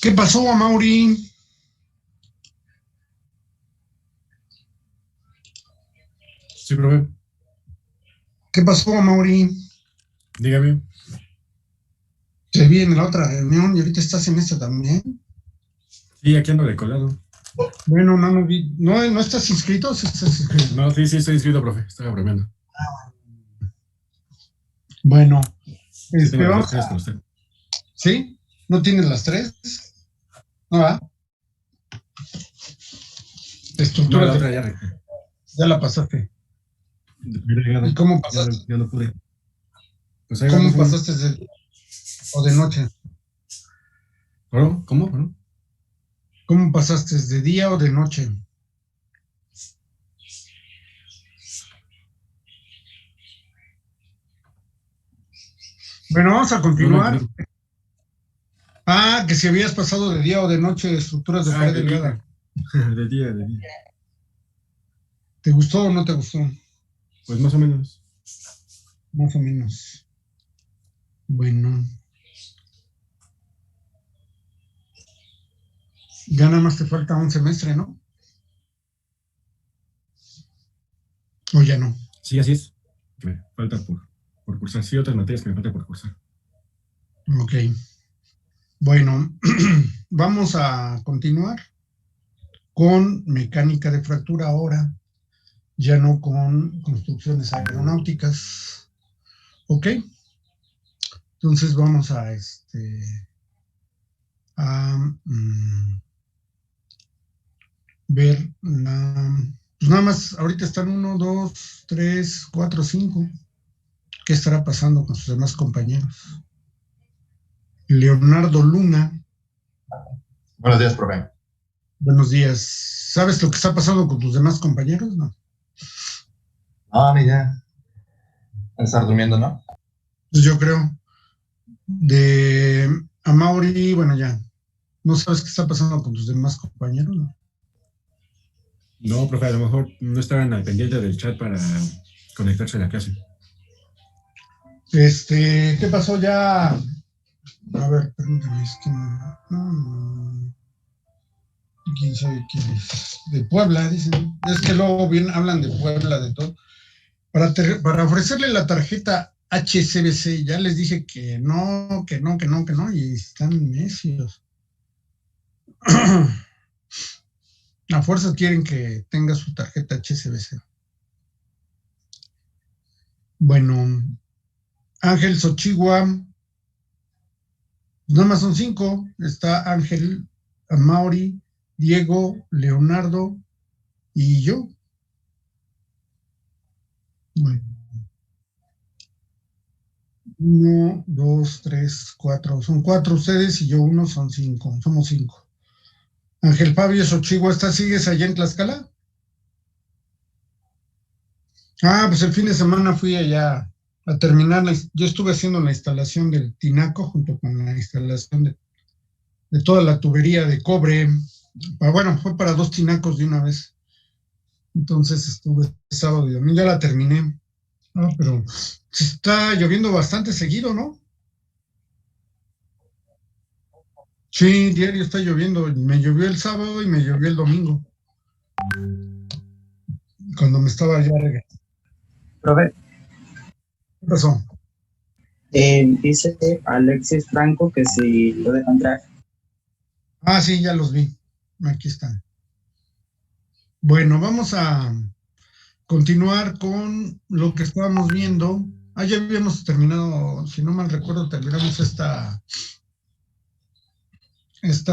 ¿Qué pasó, Amaury? Sí, profe. ¿Qué pasó, Amaury? Dígame. Te vi en la otra reunión y ahorita estás en esta también. Sí, aquí ando de colado. Bueno, no vi. ¿No estás inscrito? ¿Sí estás inscrito? No, sí, estoy inscrito, profe. Estaba bromeando. Bueno, Sí, tengo las dos vamos clases a... con usted. ¿Sí? ¿No tienes las tres? No, ¿va? No, Estructuras la de... otra ya. Ya la pasaste. ¿Y Llegada. cómo pasaste? Ya lo pude. Pues ahí va ¿Cómo más o menos. pasaste de día o de noche? ¿Bueno? ¿Cómo? ¿Bueno? ¿Cómo pasaste de día o de noche? Bueno, vamos a No continuar. entendí. Ah, que si habías pasado de día o de noche estructuras de Ah, pared de delgada. día. De día, de día. ¿Te gustó o no te gustó? Pues más o menos. Más o menos. Bueno, ya nada más te falta un semestre, ¿no? O ya no. Sí, así es. Me falta por cursar. Sí, otras materias que me falta por cursar. Ok. Bueno, vamos a continuar con mecánica de fractura ahora, ya no con construcciones aeronáuticas. Ok. Entonces vamos a ver pues nada más, ahorita están 1, 2, 3, 4, 5. ¿Qué estará pasando con sus demás compañeros? Leonardo Luna. Buenos días, profe. Buenos días. ¿Sabes lo que está pasando con tus demás compañeros? No. No, ni ya. Estar durmiendo, ¿no? Pues yo creo. De Amaury, bueno, ya. ¿No sabes qué está pasando con tus demás compañeros? No. No, profe, a lo mejor no estaban al pendiente del chat para conectarse a la clase. ¿Qué pasó ya? A ver, permítame, ¿quién sabe quién es? De Puebla, dicen. Es que luego bien hablan de Puebla, de todo. Para ofrecerle la tarjeta HCBC, ya les dije que no, y están necios. A fuerza quieren que tenga su tarjeta HCBC. Bueno, Ángel Xochigua, nada más son 5. Está Ángel, Amaury, Diego, Leonardo y yo. Bueno. 1, 2, 3, 4. Son 4 ustedes y yo 1, son 5. Somos 5. Ángel Fabio Xochigua, ¿sigues allá en Tlaxcala? Ah, pues el fin de semana fui allá a terminar. Yo estuve haciendo la instalación del tinaco junto con la instalación de toda la tubería de cobre. Bueno, fue para 2 tinacos de una vez. Entonces estuve sábado y domingo, ya la terminé. No, pero está lloviendo bastante seguido, ¿no? Sí, diario está lloviendo. Me llovió el sábado y me llovió el domingo. Cuando me estaba ya regresando. Profe, ¿Qué pasó? dice Alexis Franco que si lo deja entrar. Ah, sí, ya los vi. Aquí están. Bueno, vamos a continuar con lo que estábamos viendo. Ah, ya habíamos terminado, si no mal recuerdo, terminamos esta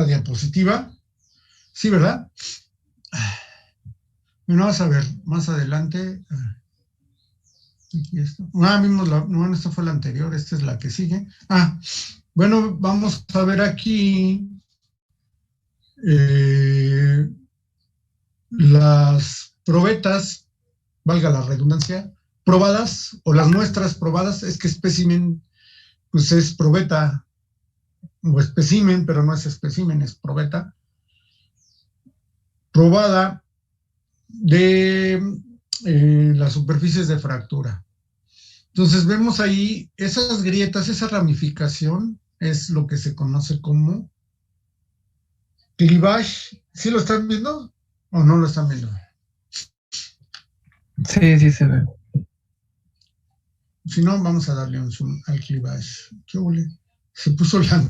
diapositiva. Sí, ¿verdad? Bueno, vamos a ver más adelante. Aquí está. Vimos bueno, esta fue la anterior, esta es la que sigue. Bueno, vamos a ver aquí las probetas, valga la redundancia, probadas, o las muestras probadas. Es que espécimen, pues es probeta, o espécimen, pero no es espécimen, es probeta. Probada de las superficies de fractura. Entonces vemos ahí esas grietas, esa ramificación es lo que se conoce como clivage, ¿sí lo están viendo o no lo están viendo? Sí, sí se ve. Si no, vamos a darle un zoom al clivage. ¿Qué huele? Se puso la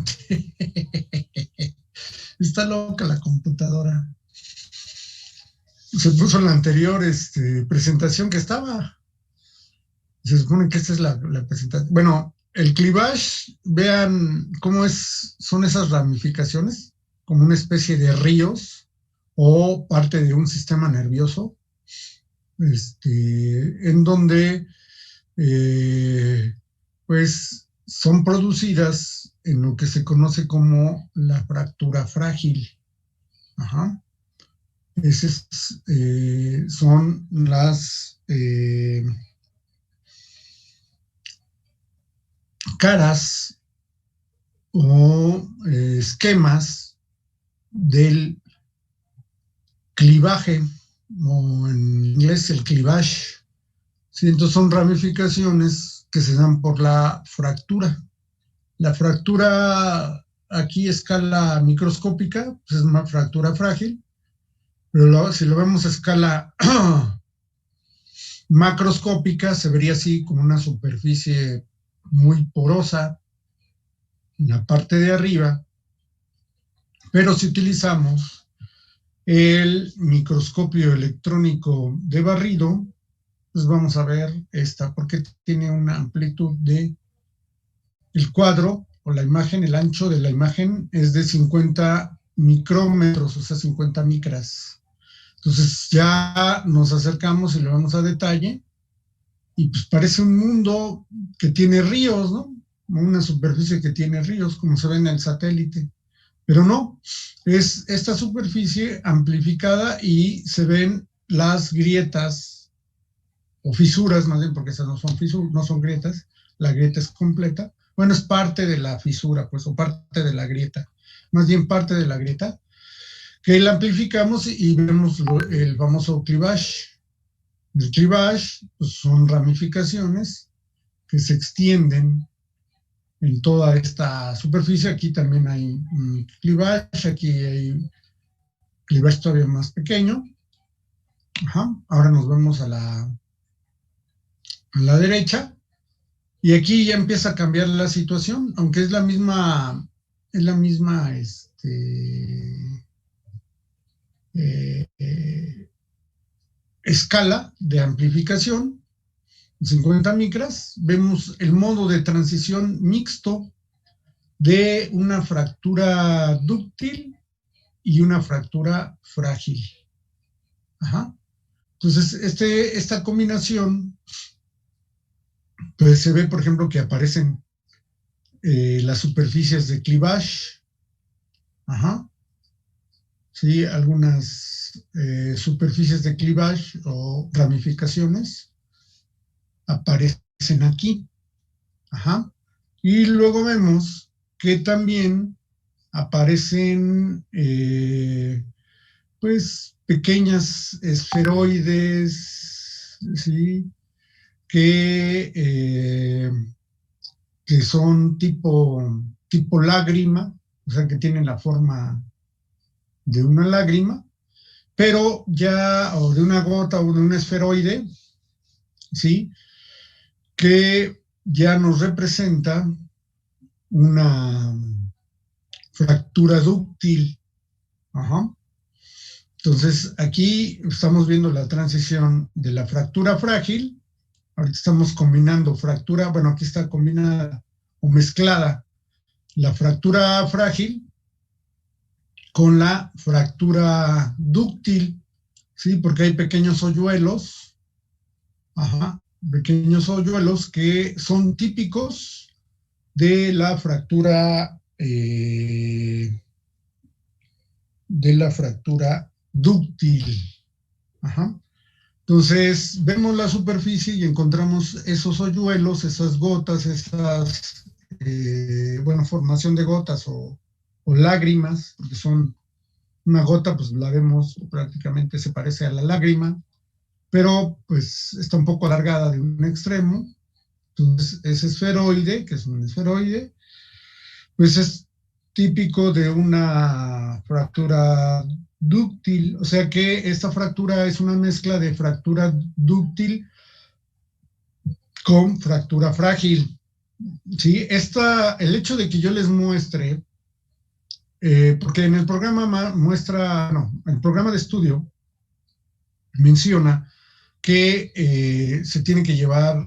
Está loca la computadora. Se puso la anterior presentación que estaba. Se supone que esta es la presentación. Bueno, el clivage, vean cómo son esas ramificaciones, como una especie de ríos o parte de un sistema nervioso, en donde pues son producidas en lo que se conoce como la fractura frágil. Ajá. Esas son las caras o esquemas del clivaje, o en inglés el clivage. ¿Sí? Entonces son ramificaciones que se dan por la fractura. La fractura aquí a escala microscópica, pues es una fractura frágil, pero si lo vemos a escala macroscópica, se vería así como una superficie muy porosa en la parte de arriba, pero si utilizamos el microscopio electrónico de barrido, pues vamos a ver esta, porque tiene una amplitud de el cuadro o la imagen, el ancho de la imagen es de 50 micrómetros, o sea, 50 micras. Entonces ya nos acercamos y lo vemos a detalle y pues parece un mundo que tiene ríos, ¿no? Una superficie que tiene ríos, como se ve en el satélite. Pero no, es esta superficie amplificada y se ven las grietas o fisuras, más bien, porque esas no son fisuras, no son grietas, la grieta es completa. Bueno, es parte de la fisura, pues, o parte de la grieta, más bien parte de la grieta, que la amplificamos y vemos el famoso clivage. El clivage pues, son ramificaciones que se extienden en toda esta superficie. Aquí también hay un clivage, aquí hay clivage todavía más pequeño. Ajá. Ahora nos vemos a la derecha. Y aquí ya empieza a cambiar la situación, aunque es la misma escala de amplificación, 50 micras, vemos el modo de transición mixto de una fractura dúctil y una fractura frágil. Ajá. Entonces, esta combinación, pues se ve, por ejemplo, que aparecen las superficies de clivage. Ajá. Sí, algunas superficies de clivage o ramificaciones aparecen aquí. Ajá. Y luego vemos que también aparecen pues pequeñas esferoides, ¿sí? Que son tipo lágrima, o sea que tienen la forma de una lágrima, pero ya, o de una gota o de un esferoide, ¿sí? Que ya nos representa una fractura dúctil. Ajá. Entonces, aquí estamos viendo la transición de la fractura frágil. Ahorita estamos combinando fractura, bueno, aquí está combinada o mezclada la fractura frágil con la fractura dúctil, ¿sí? Porque hay pequeños hoyuelos, ajá, pequeños hoyuelos que son típicos de la fractura dúctil. Ajá. Entonces, vemos la superficie y encontramos esos hoyuelos, esas gotas, formación de gotas o lágrimas, porque son una gota, pues la vemos prácticamente se parece a la lágrima, pero pues está un poco alargada de un extremo. Entonces, ese esferoide, que es un esferoide, pues es típico de una fractura dúctil, o sea que esta fractura es una mezcla de fractura dúctil con fractura frágil. ¿Sí? El hecho de que yo les muestre, porque en el programa el programa de estudio menciona que se tienen que llevar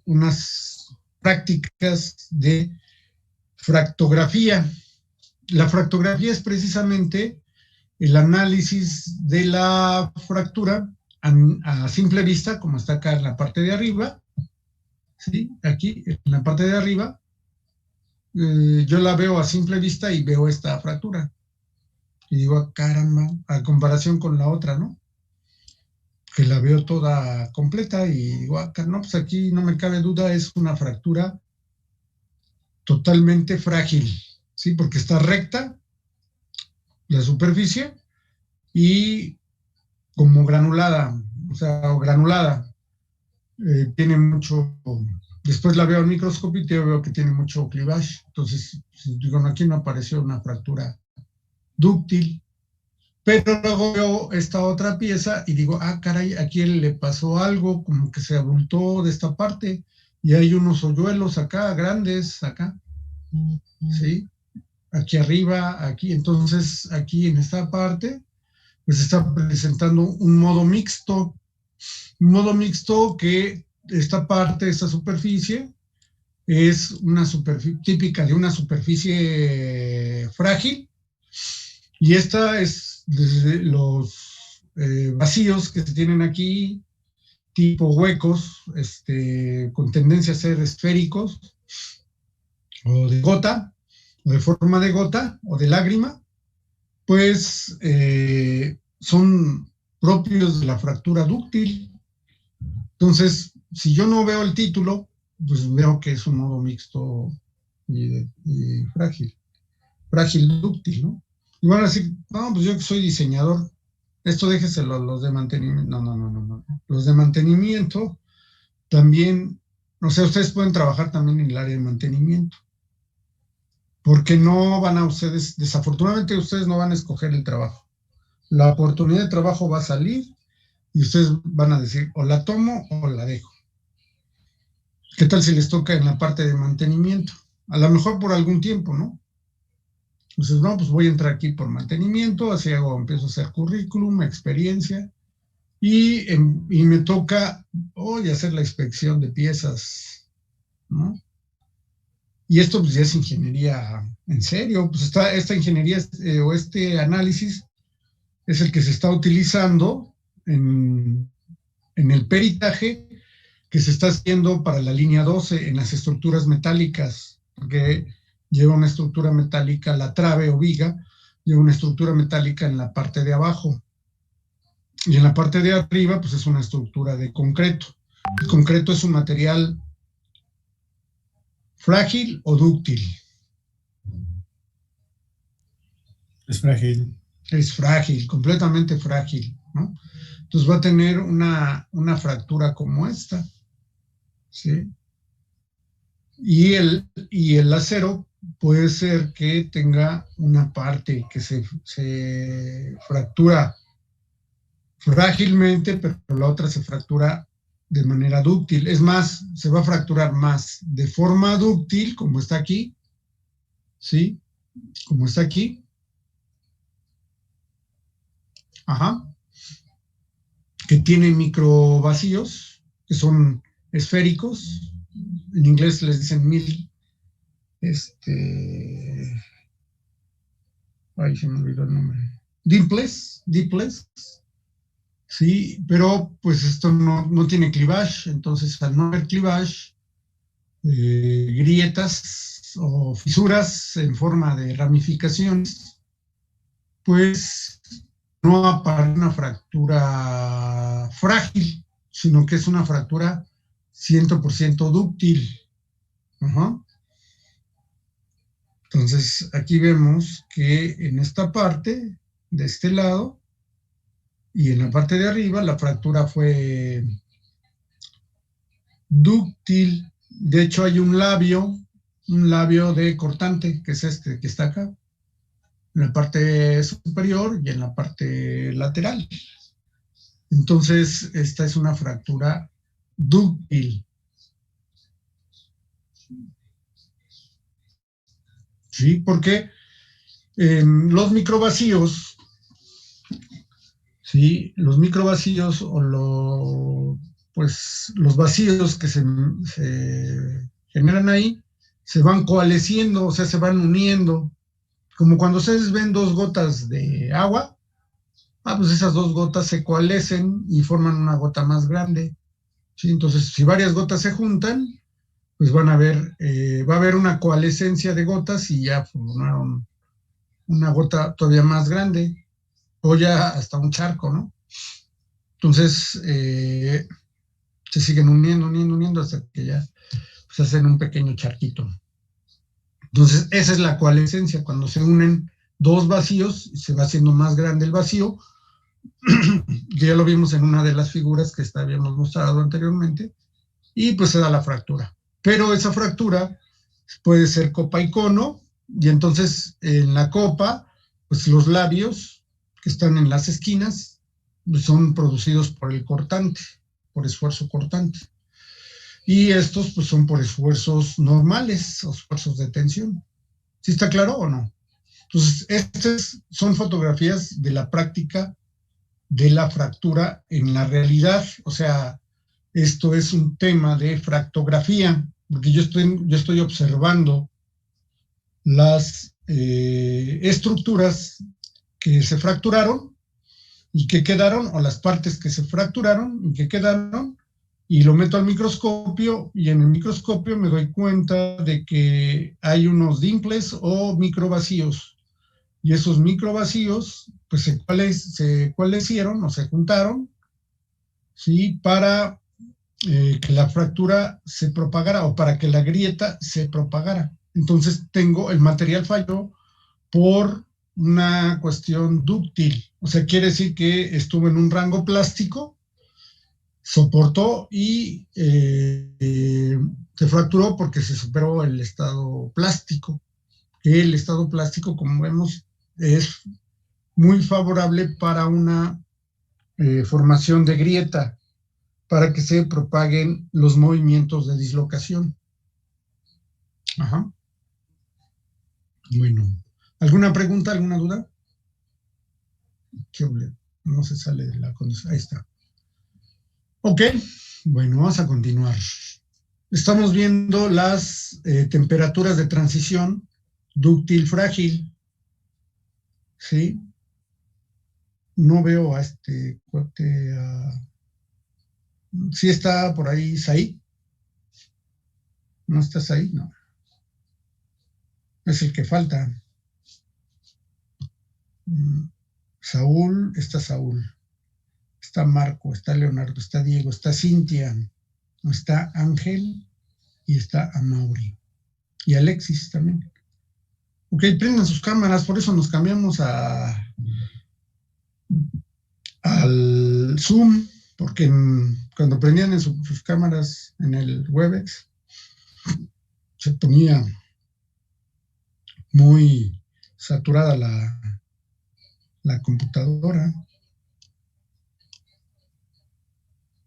unas prácticas de fractografía. La fractografía es precisamente el análisis de la fractura a simple vista, como está acá en la parte de arriba, ¿sí? Aquí en la parte de arriba, yo la veo a simple vista y veo esta fractura. Y digo, caramba, a comparación con la otra, ¿no? Que la veo toda completa y digo, no, pues aquí no me cabe duda, es una fractura totalmente frágil, ¿sí? Porque está recta la superficie y como granulada, o granulada. Tiene mucho, después la veo al microscopio y veo que tiene mucho clivage. Entonces, digo, no, aquí no apareció una fractura dúctil. Pero luego veo esta otra pieza y digo, caray, aquí le pasó algo, como que se abultó de esta parte y hay unos hoyuelos acá, grandes, acá, ¿sí? Aquí arriba, aquí. Entonces, aquí en esta parte, pues está presentando un modo mixto que esta parte, esta superficie, es una superficie típica de una superficie frágil y esta es desde los vacíos que se tienen aquí, tipo huecos, con tendencia a ser esféricos, o de gota, o de forma de gota, o de lágrima, pues son propios de la fractura dúctil. Entonces, si yo no veo el título, pues veo que es un modo mixto y frágil dúctil, ¿no? Y van a decir, no, pues yo que soy diseñador, esto déjeselo a los de mantenimiento. No. Los de mantenimiento también, o sea, ustedes pueden trabajar también en el área de mantenimiento, porque no van a ustedes, desafortunadamente ustedes no van a escoger el trabajo. La oportunidad de trabajo va a salir y ustedes van a decir, o la tomo o la dejo. ¿Qué tal si les toca en la parte de mantenimiento? A lo mejor por algún tiempo, ¿no? Entonces, no, pues voy a entrar aquí por mantenimiento, así empiezo a hacer currículum, experiencia, y me toca hoy hacer la inspección de piezas, ¿no? Y esto pues ya es ingeniería en serio, pues esta ingeniería o este análisis es el que se está utilizando en el peritaje que se está haciendo para la línea 12 en las estructuras metálicas, porque lleva una estructura metálica, la trave o viga, lleva una estructura metálica en la parte de abajo. Y en la parte de arriba, pues es una estructura de concreto. El concreto es un material frágil o dúctil. Es frágil. Es frágil, completamente frágil, ¿no? Entonces va a tener una fractura como esta, ¿sí? Y el acero puede ser que tenga una parte que se fractura frágilmente, pero la otra se fractura de manera dúctil. Es más, se va a fracturar más de forma dúctil, como está aquí, ¿sí? Como está aquí. Ajá. Que tiene microvacíos, que son esféricos. En inglés les dicen ay, se me olvidó el nombre. Dimples, sí, pero pues esto no tiene clivage, entonces al no haber clivage, grietas o fisuras en forma de ramificaciones, pues no aparece una fractura frágil, sino que es una fractura 100% dúctil. Ajá. Entonces, aquí vemos que en esta parte, de este lado, y en la parte de arriba, la fractura fue dúctil. De hecho, hay un labio de cortante, que es este que está acá. en la parte superior y en la parte lateral. Entonces, esta es una fractura dúctil. ¿Sí? Porque en los microvacíos, ¿sí? Los microvacíos o pues los vacíos que se generan ahí se van coalesciendo, o sea, se van uniendo. Como cuando ustedes ven dos gotas de agua, pues esas dos gotas se coalescen y forman una gota más grande. ¿Sí? Entonces, si varias gotas se juntan, pues va a haber una coalescencia de gotas y ya formaron una gota todavía más grande, o ya hasta un charco, ¿no? Entonces, se siguen uniendo hasta que ya se hacen un pequeño charquito. Entonces, esa es la coalescencia, cuando se unen dos vacíos, se va haciendo más grande el vacío, que ya lo vimos en una de las figuras que habíamos mostrado anteriormente, y pues se da la fractura. Pero esa fractura puede ser copa y cono, y entonces en la copa, pues los labios que están en las esquinas son producidos por el cortante, por esfuerzo cortante. Y estos pues son por esfuerzos normales o esfuerzos de tensión. ¿Sí está claro o no? Entonces, estas son fotografías de la práctica de la fractura en la realidad. O sea, esto es un tema de fractografía, porque yo estoy observando las estructuras que se fracturaron y que quedaron, o las partes que se fracturaron y que quedaron, y lo meto al microscopio, y en el microscopio me doy cuenta de que hay unos dimples o microvacíos, y esos microvacíos pues se coalescieron o se juntaron, ¿sí? Para que la fractura se propagara o para que la grieta se propagara. Entonces el material falló por una cuestión dúctil, o sea, quiere decir que estuvo en un rango plástico, soportó y se fracturó porque se superó el estado plástico. El estado plástico, como vemos, es muy favorable para una formación de grieta, para que se propaguen los movimientos de dislocación. Ajá. Bueno, ¿alguna pregunta, alguna duda? No se sale de la condición. Ahí está. Ok, bueno, vamos a continuar. Estamos viendo las temperaturas de transición dúctil frágil. ¿Sí? No veo a este cuate. ¿Sí está por ahí Said? ¿No estás ahí? No. Es el que falta. Saúl, está Marco, está Leonardo, está Diego, está Cintia, está Ángel y está Amaury. Y Alexis también. Ok, prendan sus cámaras, por eso nos cambiamos al Zoom, porque cuando prendían en sus cámaras en el Webex, se ponía muy saturada la computadora.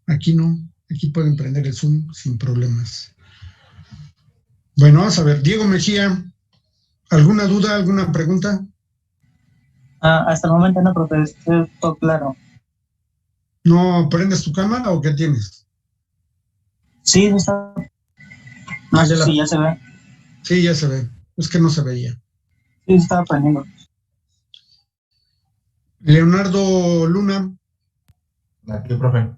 Aquí no, aquí pueden prender el Zoom sin problemas. Bueno, vamos a ver, Diego Mejía, ¿alguna duda, alguna pregunta? Hasta el momento no, profe, está todo claro. ¿No prendes tu cámara o qué tienes? Sí, está. No sé si ya se ve. Sí, ya se ve. Es que no se veía. Sí, estaba prendiendo. Leonardo Luna, Aquí, profe.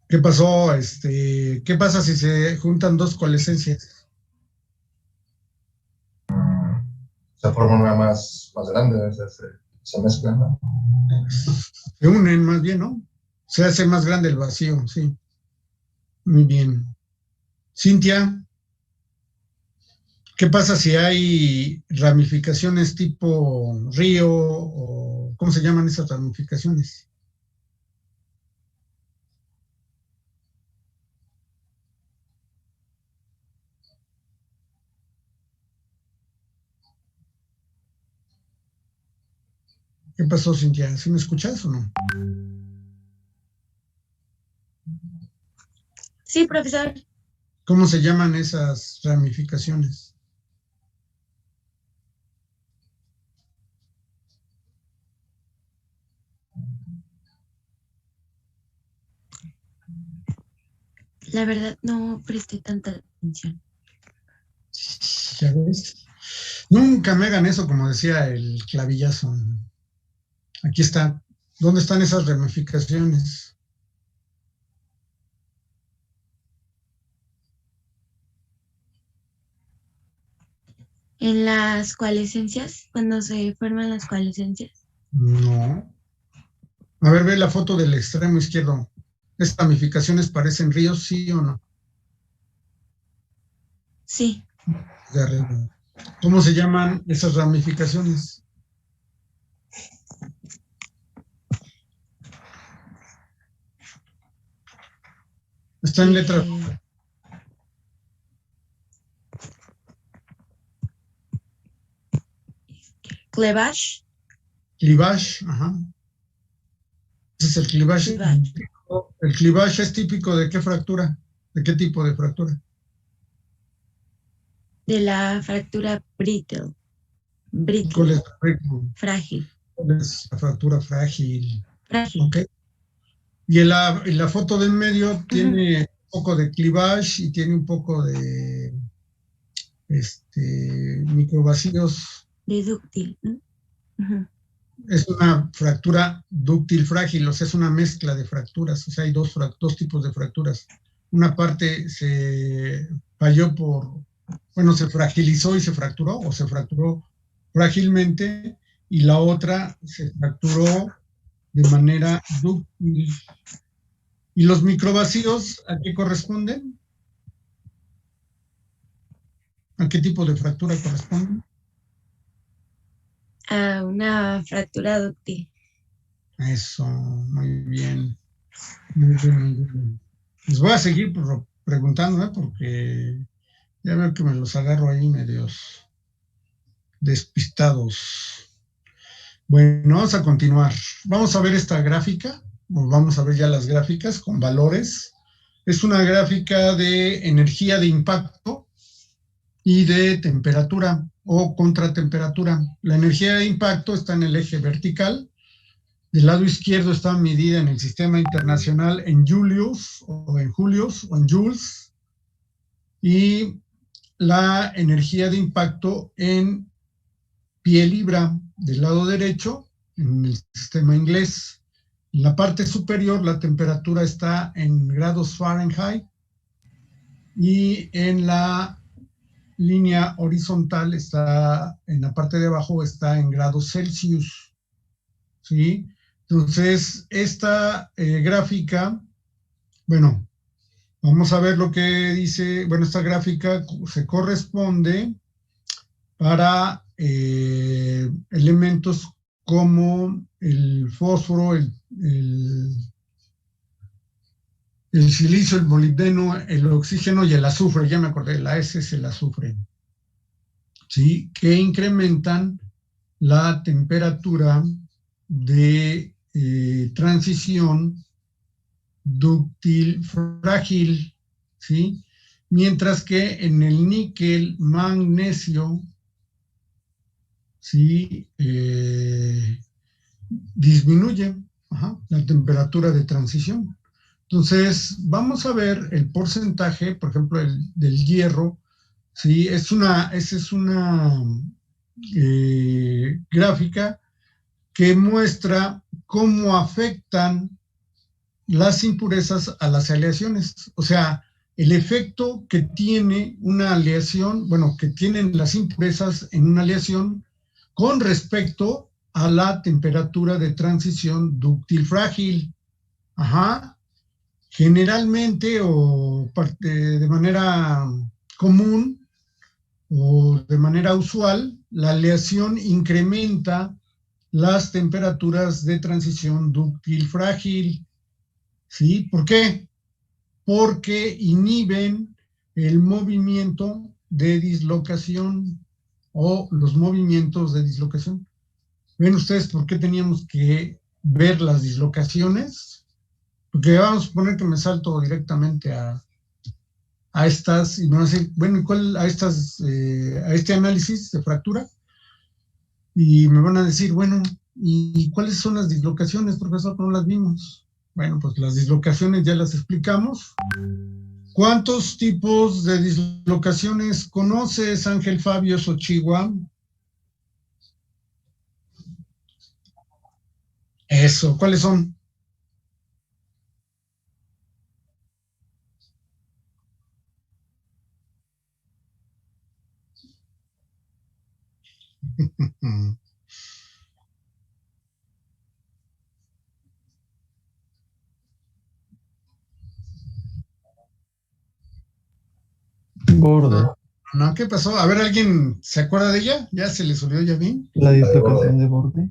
¿qué pasó? ¿Qué pasa si se juntan dos coalescencias? Se forma una más grande, se mezclan, ¿no? Se unen más bien, ¿no? Se hace más grande el vacío, sí. Muy bien. Cintia, ¿qué pasa si hay ramificaciones tipo río o cómo se llaman esas ramificaciones? ¿Qué pasó, Cintia? ¿Sí me escuchas o no? Sí, profesor. ¿Cómo se llaman esas ramificaciones? La verdad no presté tanta atención. ¿Ya ves? Nunca me hagan eso, como decía el clavillazo. Aquí está. ¿Dónde están esas ramificaciones? En las coalescencias, cuando se forman las coalescencias. No. A ver, ve la foto del extremo izquierdo. ¿Estas ramificaciones parecen ríos, sí o no? Sí. De arriba. ¿Cómo se llaman esas ramificaciones? Está en letra. Cleavage. Clivage, ajá. Ese es el clivage. Clivage. El clivage es típico de qué fractura, de qué tipo de fractura. De la fractura brittle. ¿Cuál Brittle. es Frágil. la fractura frágil? Frágil. Ok. Y en la foto de en medio tiene un poco de clivage y tiene un poco de microvacíos. De dúctil, ¿no? Es una fractura dúctil frágil, o sea, es una mezcla de fracturas. O sea, hay dos tipos de fracturas. Una parte se falló se fragilizó y se fracturó, o se fracturó frágilmente, y la otra se fracturó de manera dúctil. ¿Y los microvacíos a qué corresponden? ¿A qué tipo de fractura corresponden? A una fractura dúctil. Eso, muy bien. Muy bien, muy bien. Les voy a seguir preguntando, porque ya veo que me los agarro ahí medios despistados. Bueno, vamos a continuar. Vamos a ver esta gráfica, o vamos a ver ya las gráficas con valores. Es una gráfica de energía de impacto y de temperatura o contratemperatura. La energía de impacto está en el eje vertical. Del lado izquierdo está medida en el sistema internacional en julios o en julios o en joules. Y la energía de impacto en pie libra del lado derecho en el sistema inglés. En la parte superior la temperatura está en grados Fahrenheit y en la línea horizontal está, en la parte de abajo está en grados Celsius, ¿sí? Entonces, esta gráfica, bueno, vamos a ver lo que dice, bueno, esta gráfica se corresponde para elementos como el fósforo, el silicio, el molibdeno, el oxígeno y el azufre. Ya me acordé, la S es el azufre, ¿sí? Que incrementan la temperatura de transición dúctil frágil, ¿sí? Mientras que en el níquel, magnesio, ¿sí? Disminuye la temperatura de transición. Entonces, vamos a ver el porcentaje, por ejemplo, del hierro, ¿sí? Esa es una gráfica que muestra cómo afectan las impurezas a las aleaciones. O sea, el efecto que tiene una aleación, bueno, que tienen las impurezas en una aleación con respecto a la temperatura de transición dúctil frágil. Generalmente o de manera común o de manera usual, la aleación incrementa las temperaturas de transición dúctil frágil. ¿Sí? ¿Por qué? Porque inhiben el movimiento de dislocación o los movimientos de dislocación. ¿Ven ustedes por qué teníamos que ver las dislocaciones? Porque vamos a suponer que me salto directamente a estas, y me van a decir, bueno, ¿y cuál a este análisis de fractura? Y me van a decir, bueno, ¿y cuáles son las dislocaciones, profesor? No las vimos. Bueno, pues las dislocaciones ya las explicamos. ¿Cuántos tipos de dislocaciones conoces, Ángel Fabio Sochigua? Eso, ¿cuáles son? Borde. No, ¿qué pasó? A ver, ¿alguien se acuerda de ella? ¿Ya se les olvidó ya bien? La dislocación de borde.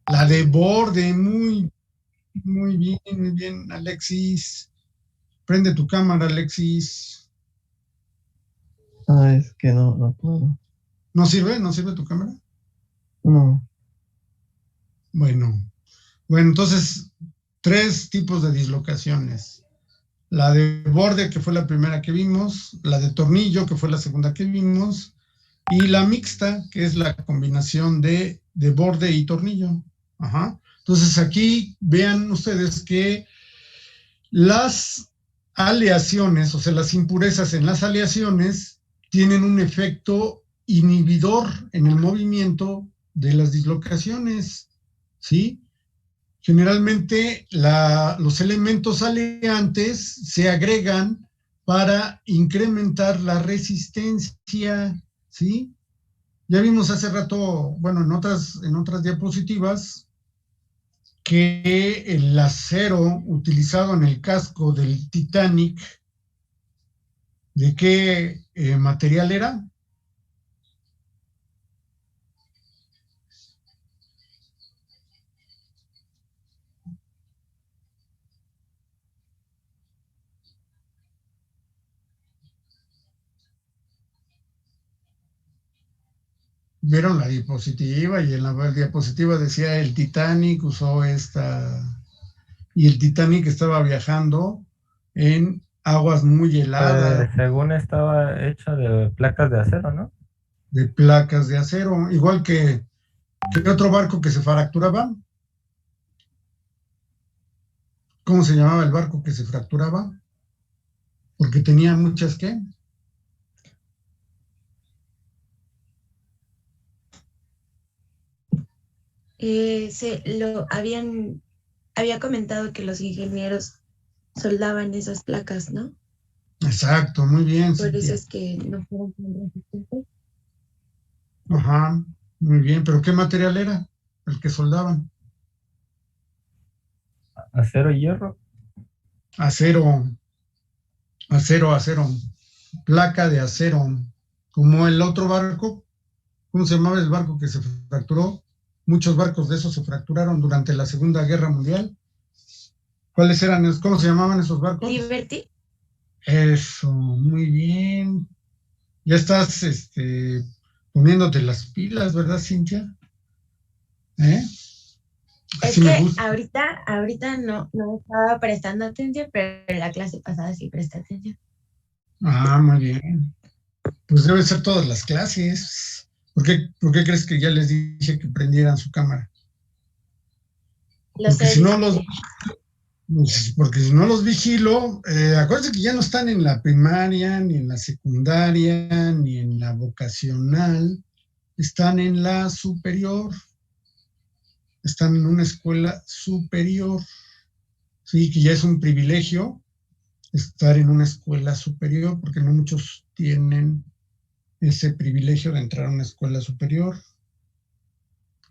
La de borde, muy bien, Alexis. Prende tu cámara, Alexis. Es que no puedo. ¿No sirve? ¿No sirve tu cámara? No. Bueno, entonces, 3 tipos de dislocaciones. La de borde, que fue la primera que vimos, la de tornillo, que fue la segunda que vimos, y la mixta, que es la combinación de borde y tornillo. Ajá. Entonces aquí vean ustedes que las aleaciones, o sea, las impurezas en las aleaciones, tienen un efecto inhibidor en el movimiento de las dislocaciones, ¿sí? Generalmente los elementos aleantes se agregan para incrementar la resistencia, ¿sí? Ya vimos hace rato, bueno, en otras diapositivas, que el acero utilizado en el casco del Titanic, ¿de qué material era? Vieron la diapositiva y en la diapositiva decía el Titanic usó y el Titanic estaba viajando en aguas muy heladas, Según estaba hecho de placas de acero, ¿no? de placas de acero, igual que otro barco que se fracturaba. ¿Cómo se llamaba el barco que se fracturaba? Porque tenía muchas, ¿qué? Había comentado que los ingenieros soldaban esas placas, ¿no? Exacto, muy bien, Por eso Cintia. es que no fueron tan resistentes. Ajá, muy bien, pero ¿qué material era el que soldaban? Acero y hierro. Acero, acero, placa de acero, como el otro barco. ¿Cómo se llamaba el barco que se fracturó? Muchos barcos de esos se fracturaron durante la Segunda Guerra Mundial. ¿Cuáles eran? ¿Cómo se llamaban esos barcos? Liberty. Eso, muy bien. Ya estás poniéndote las pilas, ¿verdad, Cintia? Es Así me que gusta. ahorita no estaba prestando atención, pero en la clase pasada sí presté atención. Ah, muy bien. Pues debe ser todas las clases. ¿Por qué crees que ya les dije que prendieran su cámara? Porque si no los vigilo, acuérdense que ya no están en la primaria, ni en la secundaria, ni en la vocacional, están en la superior, están en una escuela superior, sí, que ya es un privilegio estar en una escuela superior, porque no muchos tienen ese privilegio de entrar a una escuela superior.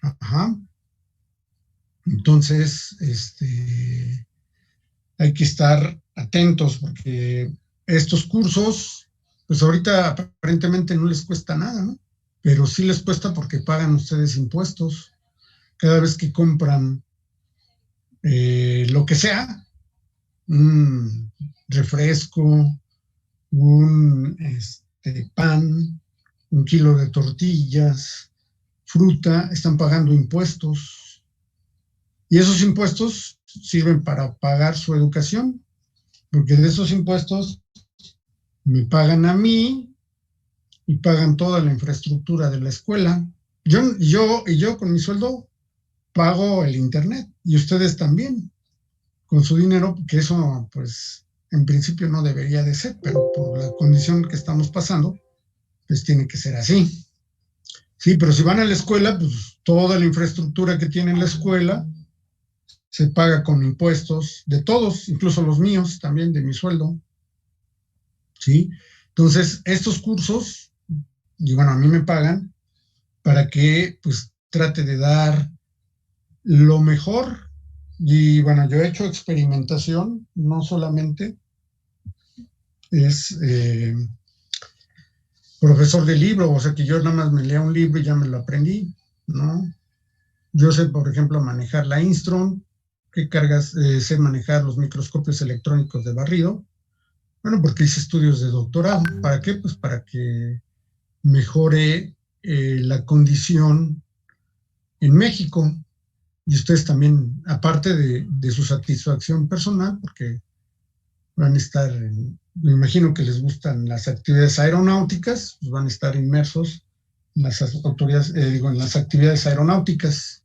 Ajá. Entonces, hay que estar atentos porque estos cursos, pues ahorita aparentemente no les cuesta nada, ¿no? Pero sí les cuesta porque pagan ustedes impuestos. Cada vez que compran lo que sea, un refresco, un pan, un kilo de tortillas, fruta, están pagando impuestos. Y esos impuestos sirven para pagar su educación, porque de esos impuestos me pagan a mí y pagan toda la infraestructura de la escuela. Yo con mi sueldo pago el internet y ustedes también con su dinero, que eso pues en principio no debería de ser, pero por la condición que estamos pasando, pues tiene que ser así. Sí, pero si van a la escuela, pues toda la infraestructura que tiene la escuela se paga con impuestos de todos, incluso los míos también, de mi sueldo. ¿Sí? Entonces, estos cursos, y bueno, a mí me pagan para que pues trate de dar lo mejor. Y bueno, yo he hecho experimentación, no solamente es profesor de libro, o sea que yo nada más me lea un libro y ya me lo aprendí, ¿no? Yo sé, por ejemplo, manejar la Instron, que cargas, sé manejar los microscopios electrónicos de barrido. Bueno, porque hice estudios de doctorado. ¿Para qué? Pues para que mejore la condición en México. Y ustedes también, aparte de su satisfacción personal, porque van a estar, me imagino que les gustan las actividades aeronáuticas, pues van a estar inmersos en las en las actividades aeronáuticas.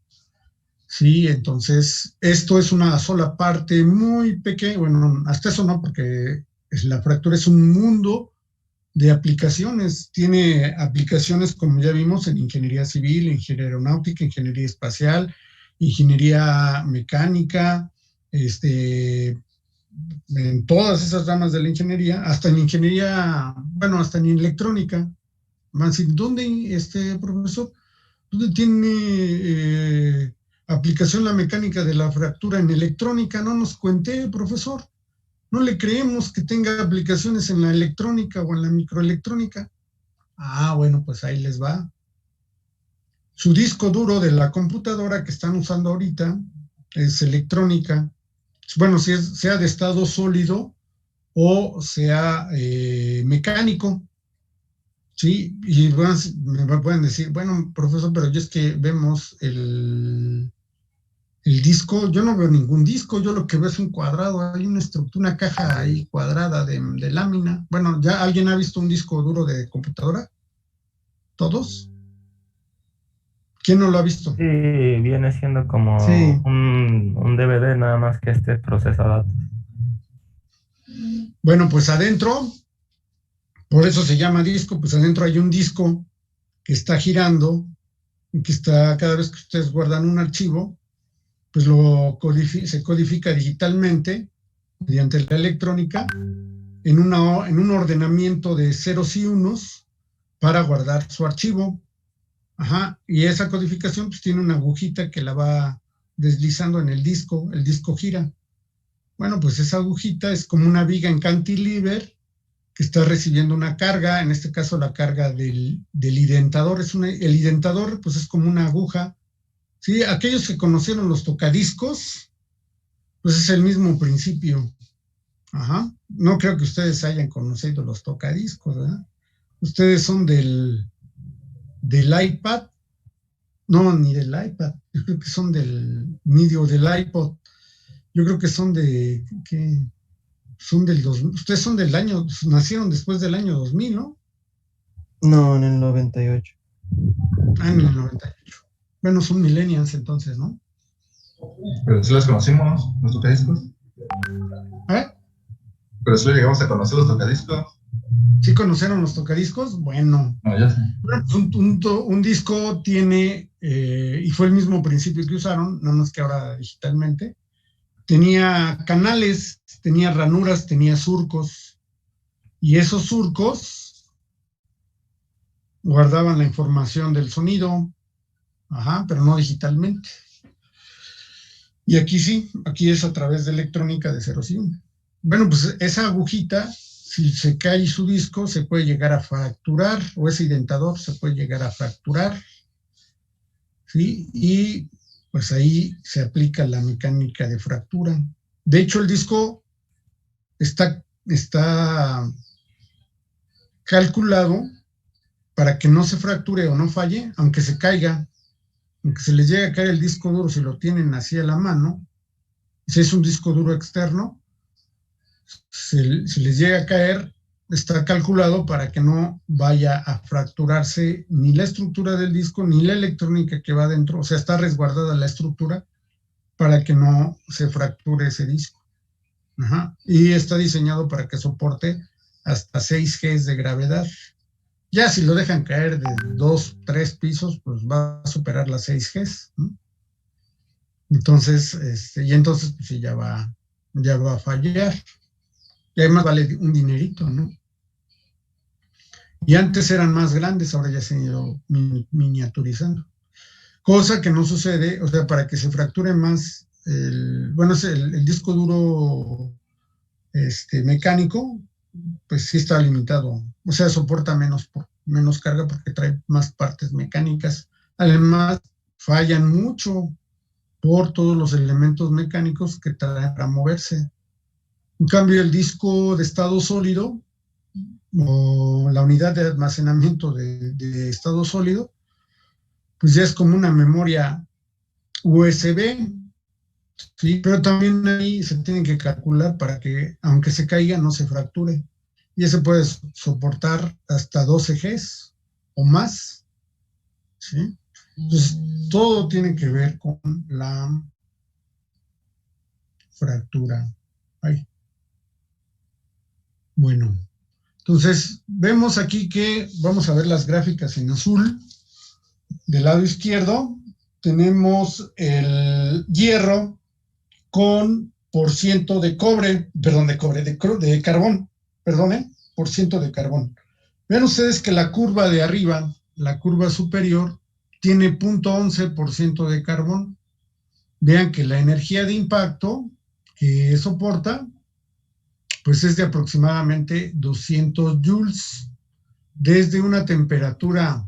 Sí, entonces esto es una sola parte muy pequeña, bueno, hasta eso no, porque la fractura es un mundo de aplicaciones. Tiene aplicaciones, como ya vimos, en ingeniería civil, ingeniería aeronáutica, ingeniería espacial, ingeniería mecánica, en todas esas ramas de la ingeniería, hasta en ingeniería, bueno, hasta en electrónica. Van a decir, ¿dónde, profesor? ¿Dónde tiene aplicación la mecánica de la fractura en electrónica? No nos cuente, profesor. No le creemos que tenga aplicaciones en la electrónica o en la microelectrónica. Ah, bueno, pues ahí les va. Su disco duro de la computadora que están usando ahorita es electrónica. Bueno, sea de estado sólido o sea mecánico. Sí, y me pueden decir, bueno, profesor, pero yo es que vemos el disco, yo no veo ningún disco, yo lo que veo es un cuadrado, hay una estructura, una caja ahí cuadrada de lámina. Bueno, ¿ya alguien ha visto un disco duro de computadora? ¿Todos? ¿Quién no lo ha visto? Sí, viene siendo como Sí. un DVD nada más que este procesa datos. Bueno, pues adentro, por eso se llama disco, pues adentro hay un disco que está girando y que está, cada vez que ustedes guardan un archivo, pues se codifica digitalmente mediante la electrónica en un ordenamiento de ceros y unos para guardar su archivo. Ajá, y esa codificación pues tiene una agujita que la va deslizando en el disco gira. Bueno, pues esa agujita es como una viga en cantilever que está recibiendo una carga, en este caso la carga del identador. El identador pues es como una aguja. Sí, aquellos que conocieron los tocadiscos, pues es el mismo principio. Ajá, no creo que ustedes hayan conocido los tocadiscos, ¿verdad? Ustedes son del iPad, no, ni del iPad, yo creo que son ni del iPod, yo creo que son ¿qué? Son del 2000, ustedes son del año, nacieron después del año 2000, ¿no? No, en el 98. Ah, en el 98. Bueno, son millennials entonces, ¿no? Pero sí los conocimos, los tocadiscos. ¿Eh? Pero sí llegamos a conocer los tocadiscos. ¿Sí conocieron los tocadiscos? Bueno. No, ya sé. Bueno, pues un disco tiene, y fue el mismo principio que usaron, nada más que ahora digitalmente, tenía canales, tenía ranuras, tenía surcos, y esos surcos guardaban la información del sonido, ajá, pero no digitalmente. Y aquí sí, aquí es a través de electrónica de ceros y uno. Bueno, pues esa agujita, si se cae su disco, se puede llegar a fracturar, o ese identador se puede llegar a fracturar, ¿sí? Y pues ahí se aplica la mecánica de fractura. De hecho, el disco está calculado para que no se fracture o no falle, aunque se caiga. aunque se les llegue a caer el disco duro, si lo tienen así a la mano, si es un disco duro externo, si les llega a caer, está calculado para que no vaya a fracturarse ni la estructura del disco ni la electrónica que va dentro, o sea, está resguardada la estructura para que no se fracture ese disco. Ajá. Y está diseñado para que soporte hasta 6 Gs de gravedad. Ya si lo dejan caer de 2, 3 pisos, pues va a superar las 6 Gs, ¿no? Entonces, y entonces pues sí, ya va a fallar. Y además vale un dinerito, ¿no? Y antes eran más grandes, ahora ya se han ido miniaturizando. Cosa que no sucede, o sea, para que se fracture más, bueno, es el disco duro mecánico, pues sí está limitado, o sea, soporta menos carga porque trae más partes mecánicas. Además, fallan mucho por todos los elementos mecánicos que traen para moverse. En cambio, el disco de estado sólido o la unidad de almacenamiento de estado sólido, pues ya es como una memoria USB, ¿sí? Pero también ahí se tienen que calcular para que, aunque se caiga, no se fracture. Y ese puede soportar hasta 12 Gs o más, ¿sí? Entonces, todo tiene que ver con la fractura. Ay. Bueno, entonces vemos aquí que vamos a ver las gráficas en azul. Del lado izquierdo tenemos el hierro con por ciento de cobre, perdón, de carbón, perdone, por ciento de carbón. Vean ustedes que la curva de arriba, la curva superior, tiene 0.11% de carbón. Vean que la energía de impacto que soporta, pues es de aproximadamente 200 joules, desde una temperatura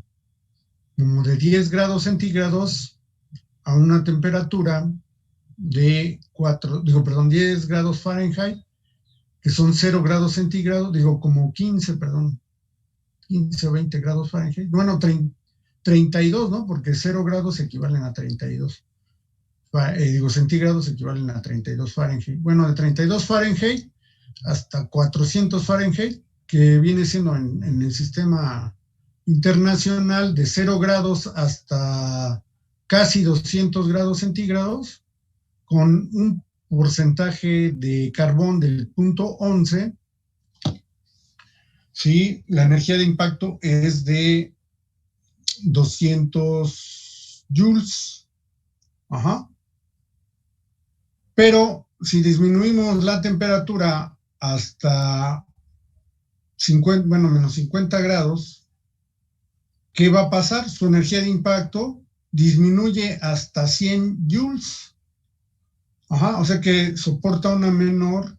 como de 10 grados centígrados a una temperatura de 10 grados Fahrenheit, que son 0 grados centígrados, como 15, perdón, 15 o 20 grados Fahrenheit. Bueno, 32, ¿no? Porque 0 grados equivalen a 32. Centígrados equivalen a 32 Fahrenheit. Bueno, de 32 Fahrenheit hasta 400 Fahrenheit, que viene siendo en el sistema internacional de 0 grados hasta casi 200 grados centígrados, con un porcentaje de carbón del 0.11, ¿sí? La energía de impacto es de 200 joules. Ajá. Pero si disminuimos la temperatura hasta 50, bueno, menos 50 grados, ¿qué va a pasar? Su energía de impacto disminuye hasta 100 joules. Ajá, o sea que soporta una menor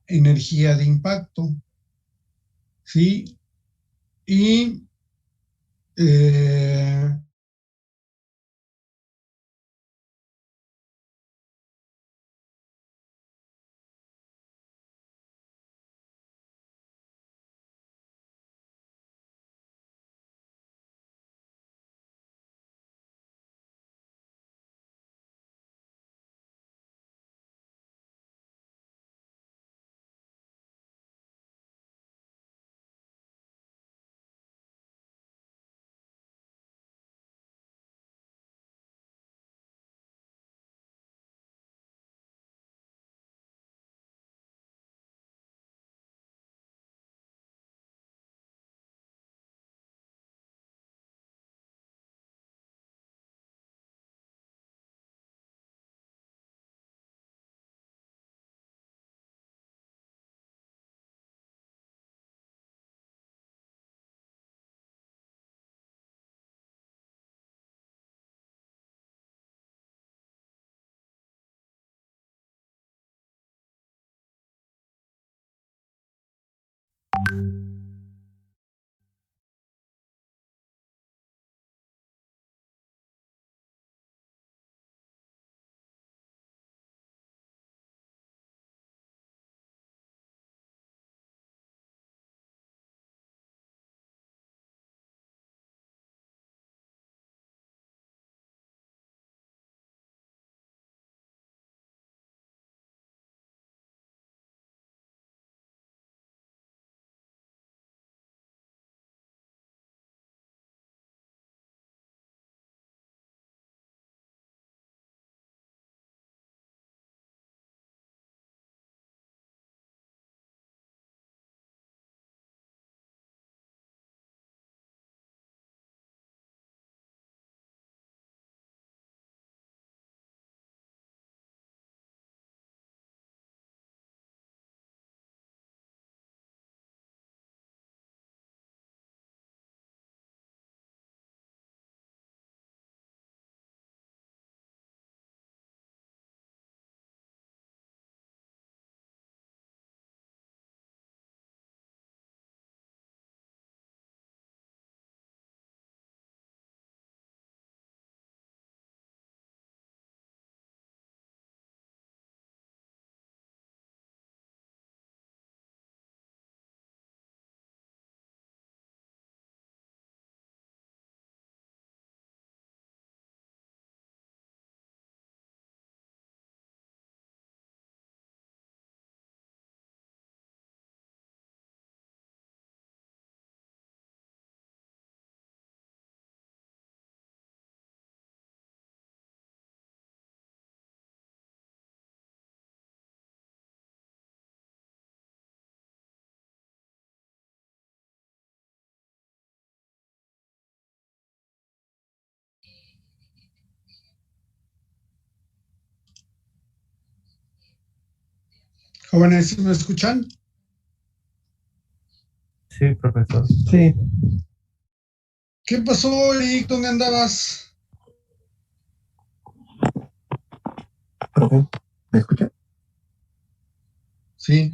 energía de impacto, ¿sí? Y Jóvenes, ¿sí me escuchan? Sí, profesor. Sí, ¿Qué pasó, Eric? ¿Dónde andabas? Profe, ¿me escucha? Sí,